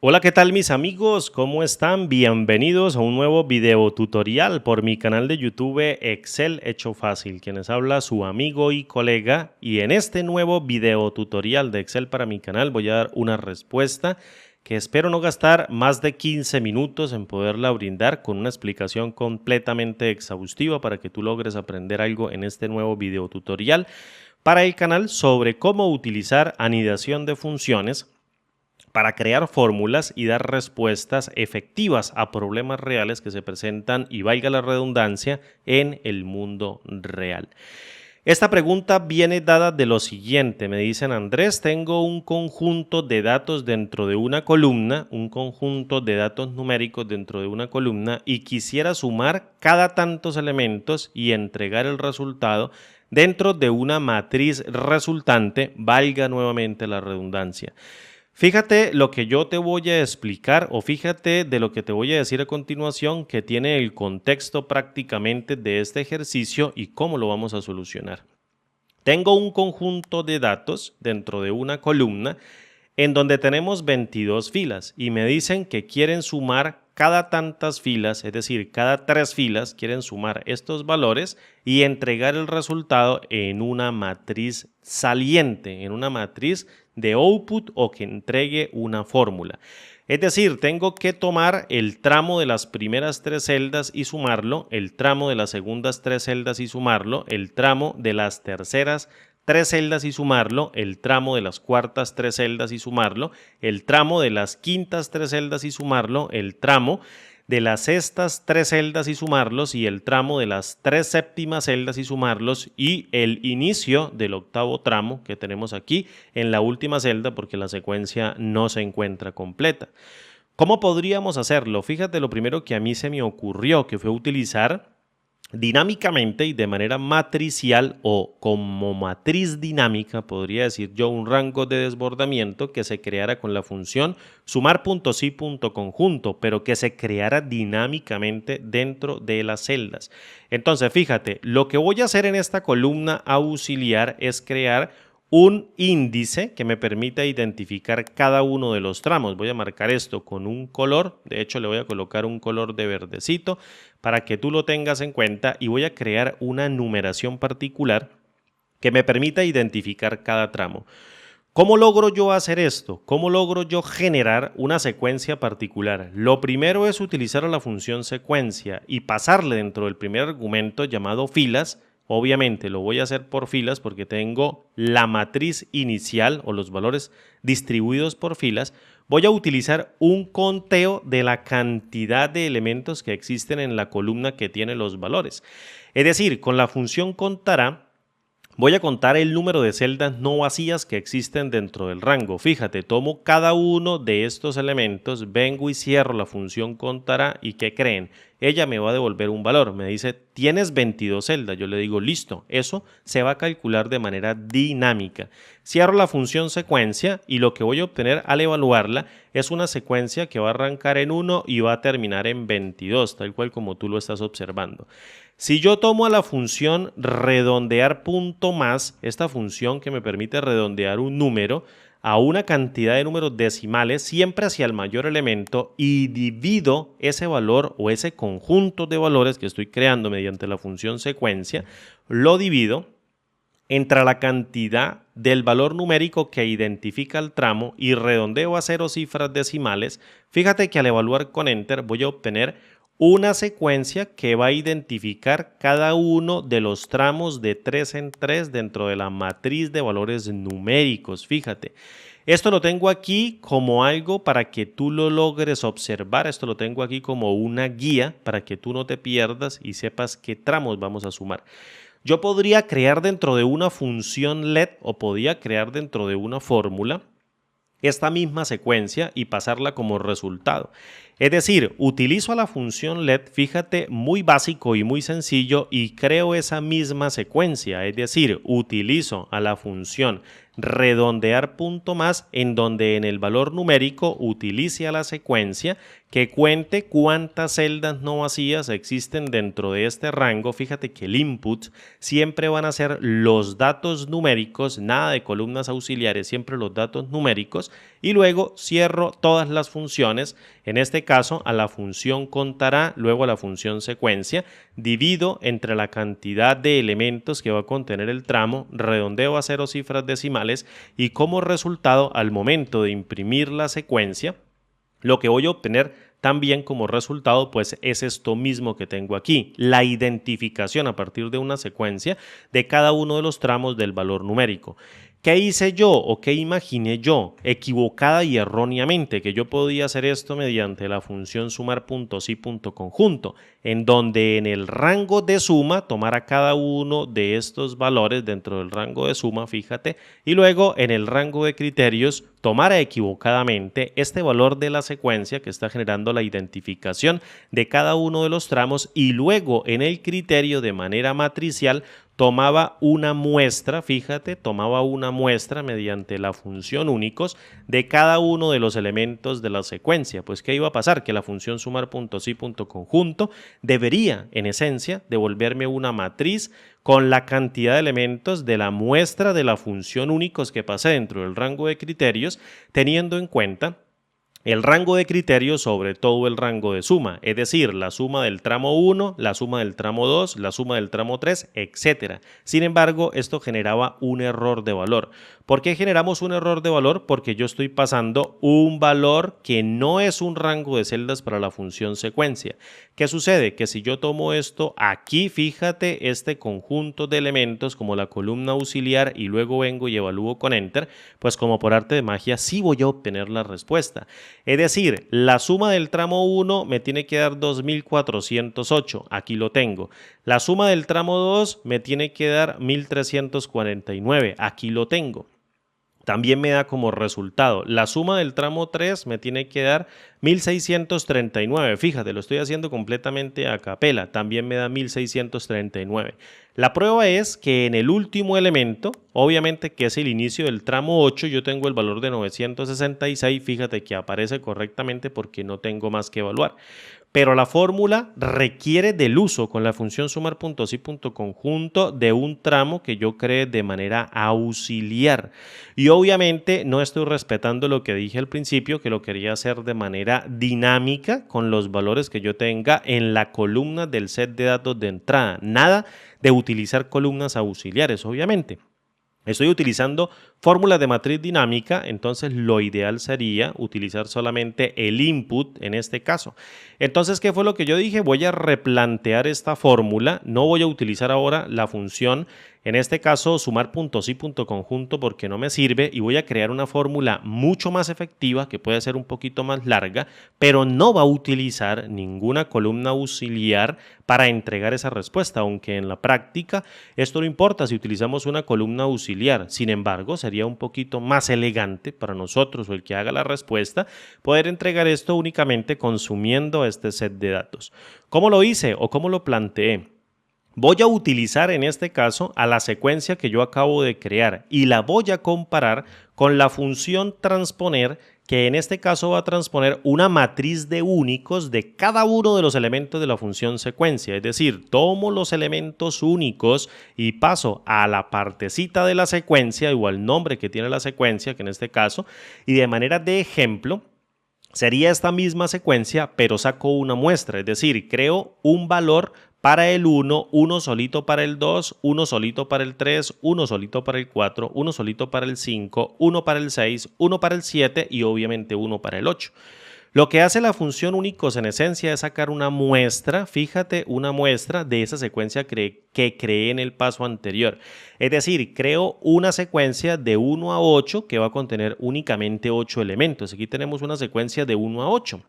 Hola, ¿qué tal mis amigos? ¿Cómo están? Bienvenidos a un nuevo video tutorial por mi canal de YouTube Excel Hecho Fácil, quienes habla su amigo y colega, y en este nuevo video tutorial de Excel para mi canal voy a dar una respuesta que espero no gastar más de 15 minutos en poderla brindar con una explicación completamente exhaustiva para que tú logres aprender algo en este nuevo video tutorial para el canal sobre cómo utilizar anidación de funciones para crear fórmulas y dar respuestas efectivas a problemas reales que se presentan, y valga la redundancia, en el mundo real. Esta pregunta viene dada de lo siguiente. Me dicen: Andrés, tengo un conjunto de datos dentro de una columna, un conjunto de datos numéricos dentro de una columna, y quisiera sumar cada tantos elementos y entregar el resultado dentro de una matriz resultante, valga nuevamente la redundancia. Fíjate lo que yo te voy a explicar, o fíjate de lo que te voy a decir a continuación, que tiene el contexto prácticamente de este ejercicio y cómo lo vamos a solucionar. Tengo un conjunto de datos dentro de una columna en donde tenemos 22 filas y me dicen que quieren sumar cada tantas filas, es decir, cada 3 filas quieren sumar estos valores y entregar el resultado en una matriz saliente, en una matriz de output, o que entregue una fórmula. Es decir, tengo que tomar el tramo de las primeras 3 celdas y sumarlo, el tramo de las segundas 3 celdas y sumarlo, el tramo de las terceras 3 celdas y sumarlo, el tramo de las cuartas 3 celdas y sumarlo, el tramo de las quintas 3 celdas y sumarlo, el tramo de las sextas 3 celdas y sumarlos, y el tramo de las 3 séptimas celdas y sumarlos, y el inicio del octavo tramo que tenemos aquí en la última celda porque la secuencia no se encuentra completa. ¿Cómo podríamos hacerlo? Fíjate, lo primero que a mí se me ocurrió que fue utilizar dinámicamente y de manera matricial, o como matriz dinámica, podría decir yo, un rango de desbordamiento que se creara con la función sumar.si.conjunto, pero que se creara dinámicamente dentro de las celdas. Entonces, fíjate, lo que voy a hacer en esta columna auxiliar es crear un índice que me permita identificar cada uno de los tramos. Voy a marcar esto con un color, de hecho le voy a colocar un color de verdecito para que tú lo tengas en cuenta, y voy a crear una numeración particular que me permita identificar cada tramo. ¿Cómo logro yo hacer esto? ¿Cómo logro yo generar una secuencia particular? Lo primero es utilizar la función secuencia y pasarle dentro del primer argumento llamado filas. Obviamente lo voy a hacer por filas porque tengo la matriz inicial o los valores distribuidos por filas. Voy a utilizar un conteo de la cantidad de elementos que existen en la columna que tiene los valores. Es decir, con la función contará, voy a contar el número de celdas no vacías que existen dentro del rango. Fíjate, tomo cada uno de estos elementos, vengo y cierro la función contará, y ¿qué creen? Ella me va a devolver un valor. Me dice, tienes 22 celdas. Yo le digo, listo, eso se va a calcular de manera dinámica. Cierro la función secuencia y lo que voy a obtener al evaluarla es una secuencia que va a arrancar en 1 y va a terminar en 22, tal cual como tú lo estás observando. Si yo tomo a la función redondear punto más, esta función que me permite redondear un número a una cantidad de números decimales siempre hacia el mayor elemento, y divido ese valor o ese conjunto de valores que estoy creando mediante la función secuencia, lo divido entre la cantidad del valor numérico que identifica el tramo y redondeo a 0 cifras decimales. Fíjate que al evaluar con Enter voy a obtener una secuencia que va a identificar cada uno de los tramos de 3 en 3 dentro de la matriz de valores numéricos. Fíjate, esto lo tengo aquí como algo para que tú lo logres observar. Esto lo tengo aquí como una guía para que tú no te pierdas y sepas qué tramos vamos a sumar. Yo podría crear dentro de una función LED, o podría crear dentro de una fórmula esta misma secuencia y pasarla como resultado. Es decir, utilizo a la función LED, fíjate, muy básico y muy sencillo, y creo esa misma secuencia. Es decir, utilizo a la función redondear punto más, en donde en el valor numérico utilice a la secuencia que cuente cuántas celdas no vacías existen dentro de este rango. Fíjate que el input siempre van a ser los datos numéricos, nada de columnas auxiliares, siempre los datos numéricos, y luego cierro todas las funciones, en este caso a la función contará, luego a la función secuencia, divido entre la cantidad de elementos que va a contener el tramo, redondeo a 0 cifras decimales y como resultado al momento de imprimir la secuencia, lo que voy a obtener también como resultado pues es esto mismo que tengo aquí, la identificación a partir de una secuencia de cada uno de los tramos del valor numérico. ¿Qué hice yo o qué imaginé yo equivocada y erróneamente? Que yo podía hacer esto mediante la función sumar.si.conjunto, en donde en el rango de suma tomara cada uno de estos valores dentro del rango de suma, fíjate, y luego en el rango de criterios tomara equivocadamente este valor de la secuencia que está generando la identificación de cada uno de los tramos y luego en el criterio de manera matricial tomaba una muestra, fíjate, tomaba una muestra mediante la función únicos de cada uno de los elementos de la secuencia. Pues, ¿qué iba a pasar? Que la función sumar.si.conjunto debería, en esencia, devolverme una matriz con la cantidad de elementos de la muestra de la función únicos que pasé dentro del rango de criterios, teniendo en cuenta el rango de criterios sobre todo el rango de suma, es decir, la suma del tramo 1, la suma del tramo 2, la suma del tramo 3, etc. Sin embargo, esto generaba un error de valor. ¿Por qué generamos un error de valor? Porque yo estoy pasando un valor que no es un rango de celdas para la función secuencia. ¿Qué sucede? Que si yo tomo esto aquí, fíjate, este conjunto de elementos como la columna auxiliar y luego vengo y evalúo con Enter, pues como por arte de magia sí voy a obtener la respuesta. Es decir, la suma del tramo 1 me tiene que dar 2408, aquí lo tengo. La suma del tramo 2 me tiene que dar 1349, aquí lo tengo. También me da como resultado, la suma del tramo 3 me tiene que dar 1639. Fíjate, lo estoy haciendo completamente a capela. También me da 1639. La prueba es que en el último elemento, obviamente que es el inicio del tramo 8, yo tengo el valor de 966. Fíjate que aparece correctamente porque no tengo más que evaluar. Pero la fórmula requiere del uso con la función sumar.si.conjunto de un tramo que yo cree de manera auxiliar. Y obviamente no estoy respetando lo que dije al principio, que lo quería hacer de manera dinámica con los valores que yo tenga en la columna del set de datos de entrada. Nada de utilizar columnas auxiliares, obviamente. Estoy utilizando fórmulas de matriz dinámica, entonces lo ideal sería utilizar solamente el input en este caso. Entonces, ¿qué fue lo que yo dije? Voy a replantear esta fórmula, no voy a utilizar ahora la función, en este caso sumar.si.conjunto porque no me sirve y voy a crear una fórmula mucho más efectiva que puede ser un poquito más larga, pero no va a utilizar ninguna columna auxiliar para entregar esa respuesta, aunque en la práctica esto no importa si utilizamos una columna auxiliar. Sin embargo, sería un poquito más elegante para nosotros o el que haga la respuesta poder entregar esto únicamente consumiendo este set de datos. ¿Cómo lo hice o cómo lo planteé? Voy a utilizar en este caso a la secuencia que yo acabo de crear y la voy a comparar con la función transponer, que en este caso va a transponer una matriz de únicos de cada uno de los elementos de la función secuencia. Es decir, tomo los elementos únicos y paso a la partecita de la secuencia o al nombre que tiene la secuencia, que en este caso, y de manera de ejemplo, sería esta misma secuencia, pero saco una muestra, es decir, creo un valor para el 1, uno solito para el 2, uno solito para el 3, uno solito para el 4, uno solito para el 5, uno para el 6, uno para el 7 y obviamente uno para el 8. Lo que hace la función únicos en esencia es sacar una muestra, fíjate, una muestra de esa secuencia que creé en el paso anterior. Es decir, creo una secuencia de 1 a 8 que va a contener únicamente 8 elementos. Aquí tenemos una secuencia de 1 a 8.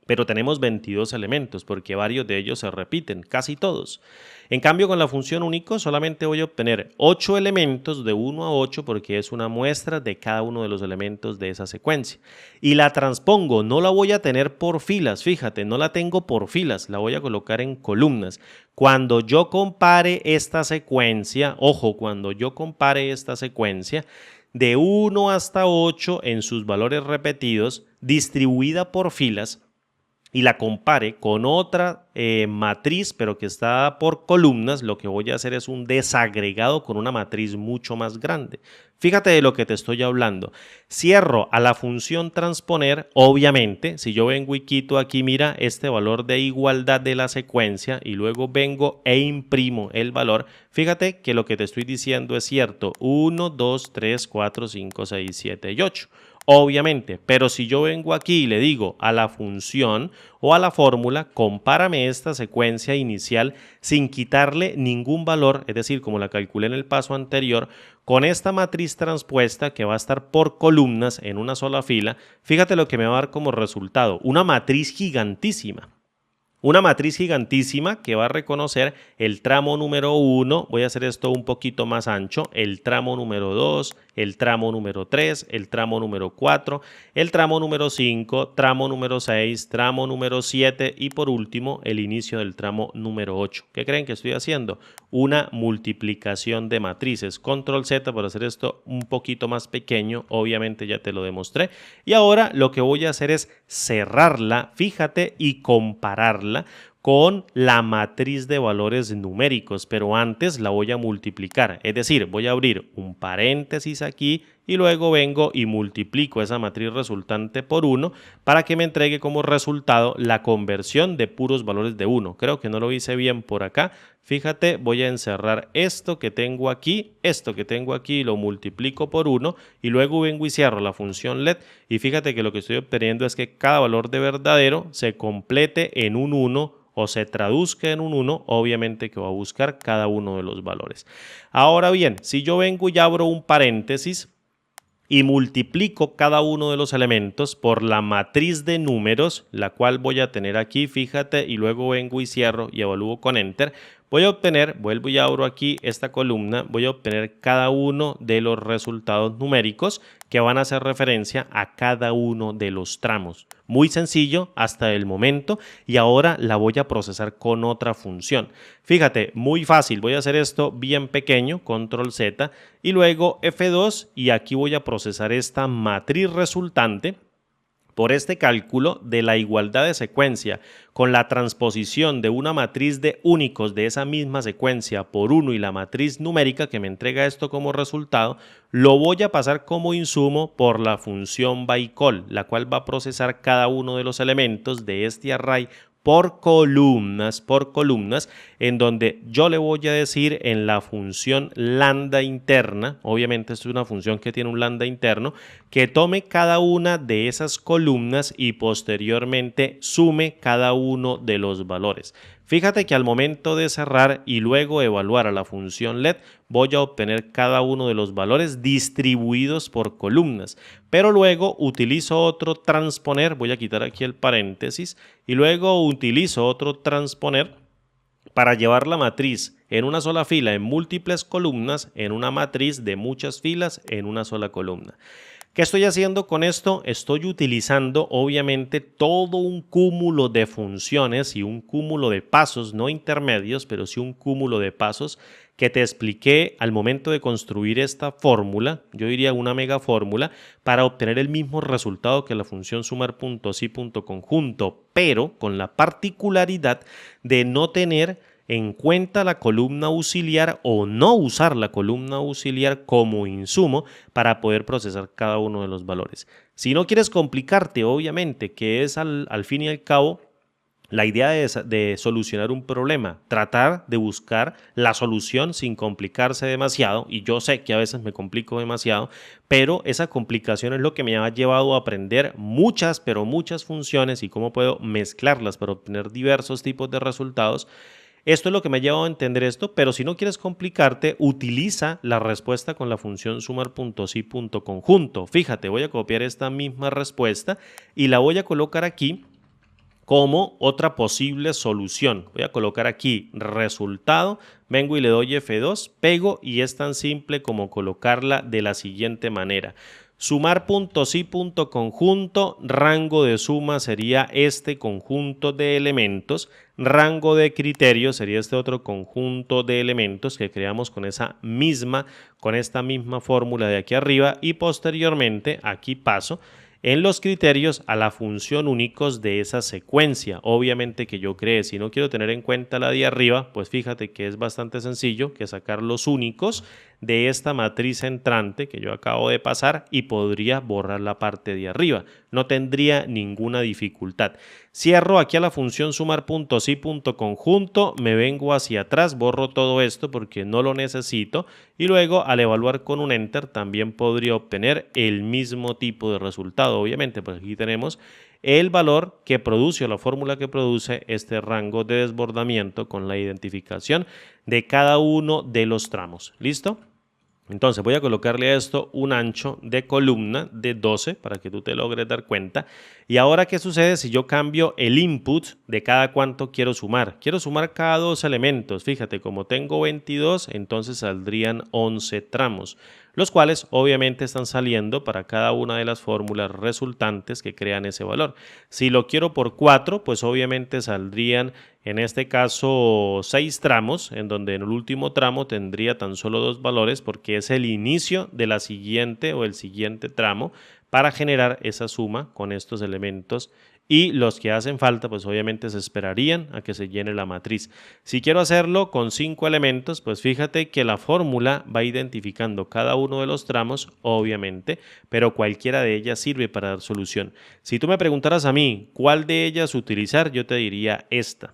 Pero tenemos 22 elementos porque varios de ellos se repiten, casi todos. En cambio, con la función único solamente voy a obtener 8 elementos de 1 a 8 porque es una muestra de cada uno de los elementos de esa secuencia. Y la transpongo, no la voy a tener por filas, fíjate, no la tengo por filas, la voy a colocar en columnas. Cuando yo compare esta secuencia, ojo, cuando yo compare esta secuencia, de 1 hasta 8 en sus valores repetidos, distribuida por filas, y la compare con otra matriz, pero que está por columnas, lo que voy a hacer es un desagregado con una matriz mucho más grande. Fíjate de lo que te estoy hablando. Cierro a la función transponer, obviamente, si yo vengo y quito aquí, mira, este valor de igualdad de la secuencia y luego vengo e imprimo el valor, fíjate que lo que te estoy diciendo es cierto. 1, 2, 3, 4, 5, 6, 7 y 8. Obviamente, pero si yo vengo aquí y le digo a la función o a la fórmula, compárame esta secuencia inicial sin quitarle ningún valor, es decir, como la calculé en el paso anterior, con esta matriz transpuesta que va a estar por columnas en una sola fila, fíjate lo que me va a dar como resultado, una matriz gigantísima. Una matriz gigantísima que va a reconocer el tramo número 1, voy a hacer esto un poquito más ancho, el tramo número 2, el tramo número 3, el tramo número 4, el tramo número 5, tramo número 6, tramo número 7 y por último el inicio del tramo número 8. ¿Qué creen que estoy haciendo? Una multiplicación de matrices. Control Z para hacer esto un poquito más pequeño, obviamente ya te lo demostré. Y ahora lo que voy a hacer es cerrarla, fíjate, y compararla con la matriz de valores numéricos, pero antes la voy a multiplicar, es decir, voy a abrir un paréntesis aquí y luego vengo y multiplico esa matriz resultante por 1 para que me entregue como resultado la conversión de puros valores de 1. Creo que no lo hice bien por acá. Fíjate, voy a encerrar esto que tengo aquí, lo multiplico por 1 y luego vengo y cierro la función let y fíjate que lo que estoy obteniendo es que cada valor de verdadero se complete en un 1 o se traduzca en un 1, obviamente que va a buscar cada uno de los valores. Ahora bien, si yo vengo y abro un paréntesis y multiplico cada uno de los elementos por la matriz de números, la cual voy a tener aquí, fíjate, y luego vengo y cierro y evalúo con Enter, voy a obtener, vuelvo y abro aquí esta columna, voy a obtener cada uno de los resultados numéricos que van a hacer referencia a cada uno de los tramos. Muy sencillo hasta el momento y ahora la voy a procesar con otra función. Fíjate, muy fácil, voy a hacer esto bien pequeño, control Z y luego F2 y aquí voy a procesar esta matriz resultante por este cálculo de la igualdad de secuencia con la transposición de una matriz de únicos de esa misma secuencia por 1 y la matriz numérica que me entrega esto como resultado, lo voy a pasar como insumo por la función bycall, la cual va a procesar cada uno de los elementos de este array por columnas, en donde yo le voy a decir en la función lambda interna, obviamente esto es una función que tiene un lambda interno, que tome cada una de esas columnas y posteriormente sume cada uno de los valores. Fíjate que al momento de cerrar y luego evaluar a la función let, voy a obtener cada uno de los valores distribuidos por columnas, pero luego utilizo otro transponer, voy a quitar aquí el paréntesis, y luego utilizo otro transponer para llevar la matriz en una sola fila en múltiples columnas, en una matriz de muchas filas en una sola columna. ¿Qué estoy haciendo con esto? Estoy utilizando obviamente todo un cúmulo de funciones y un cúmulo de pasos, no intermedios, pero sí un cúmulo de pasos que te expliqué al momento de construir esta fórmula, yo diría una mega fórmula, para obtener el mismo resultado que la función sumar.si.conjunto, pero con la particularidad de no tener en cuenta la columna auxiliar o no usar la columna auxiliar como insumo para poder procesar cada uno de los valores. Si no quieres complicarte, obviamente, que es al fin y al cabo la idea de solucionar un problema, tratar de buscar la solución sin complicarse demasiado, y yo sé que a veces me complico demasiado, pero esa complicación es lo que me ha llevado a aprender muchas, pero muchas funciones y cómo puedo mezclarlas para obtener diversos tipos de resultados. Esto es lo que me ha llevado a entender esto, pero si no quieres complicarte, utiliza la respuesta con la función sumar.si.conjunto. Fíjate, voy a copiar esta misma respuesta y la voy a colocar aquí como otra posible solución. Voy a colocar aquí resultado, vengo y le doy F2, pego y es tan simple como colocarla de la siguiente manera. Sumar.si.conjunto, rango de suma sería este conjunto de elementos, rango de criterio sería este otro conjunto de elementos que creamos con esta misma fórmula de aquí arriba y posteriormente aquí paso en los criterios a la función únicos de esa secuencia, obviamente que yo cree. Si no quiero tener en cuenta la de arriba, pues fíjate que es bastante sencillo que sacar los únicos de esta matriz entrante que yo acabo de pasar y podría borrar la parte de arriba. No tendría ninguna dificultad. Cierro aquí a la función sumar.si.conjunto, me vengo hacia atrás, borro todo esto porque no lo necesito y luego al evaluar con un enter también podría obtener el mismo tipo de resultado. Obviamente, pues aquí tenemos el valor que produce o la fórmula que produce este rango de desbordamiento con la identificación de cada uno de los tramos. ¿Listo? Entonces voy a colocarle a esto un ancho de columna de 12 para que tú te logres dar cuenta. Y ahora, ¿qué sucede si yo cambio el input de cada cuánto quiero sumar? Quiero sumar cada dos elementos. Fíjate, como tengo 22, entonces saldrían 11 tramos, los cuales obviamente están saliendo para cada una de las fórmulas resultantes que crean ese valor. Si lo quiero por 4, pues obviamente saldrían en este caso 6 tramos, en donde en el último tramo tendría tan solo 2 valores porque es el inicio de la siguiente o el siguiente tramo para generar esa suma con estos elementos, y los que hacen falta pues obviamente se esperarían a que se llene la matriz. Si quiero hacerlo con 5 elementos, pues fíjate que la fórmula va identificando cada uno de los tramos obviamente, pero cualquiera de ellas sirve para dar solución. Si tú me preguntaras a mí cuál de ellas utilizar, yo te diría esta.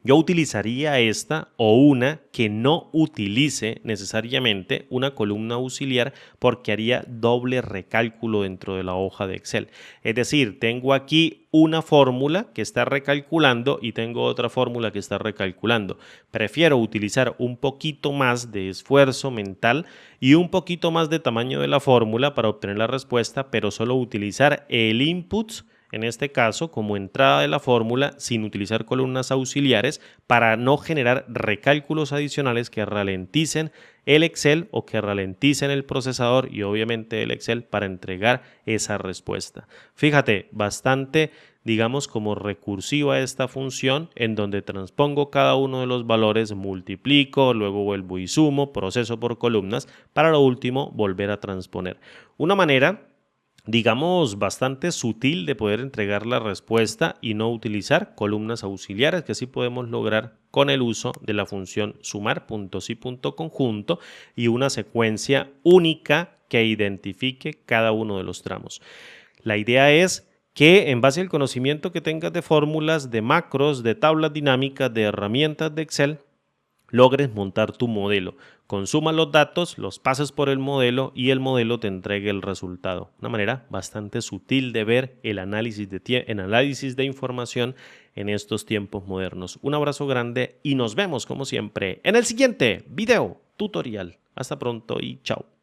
Yo utilizaría esta o una que no utilice necesariamente una columna auxiliar porque haría doble recálculo dentro de la hoja de Excel. Es decir, tengo aquí una fórmula que está recalculando y tengo otra fórmula que está recalculando. Prefiero utilizar un poquito más de esfuerzo mental y un poquito más de tamaño de la fórmula para obtener la respuesta, pero solo utilizar el input en este caso como entrada de la fórmula sin utilizar columnas auxiliares para no generar recálculos adicionales que ralenticen el Excel o que ralenticen el procesador y obviamente el Excel para entregar esa respuesta. Fíjate, bastante digamos como recursiva esta función en donde transpongo cada uno de los valores, multiplico, luego vuelvo y sumo, proceso por columnas para lo último volver a transponer. Una manera digamos bastante sutil de poder entregar la respuesta y no utilizar columnas auxiliares, que así podemos lograr con el uso de la función sumar.si.conjunto y una secuencia única que identifique cada uno de los tramos. La idea es que en base al conocimiento que tengas de fórmulas, de macros, de tablas dinámicas, de herramientas de Excel, logres montar tu modelo. Consuma los datos, los pases por el modelo y el modelo te entregue el resultado. Una manera bastante sutil de ver el análisis de información en estos tiempos modernos. Un abrazo grande y nos vemos como siempre en el siguiente video tutorial. Hasta pronto y chao.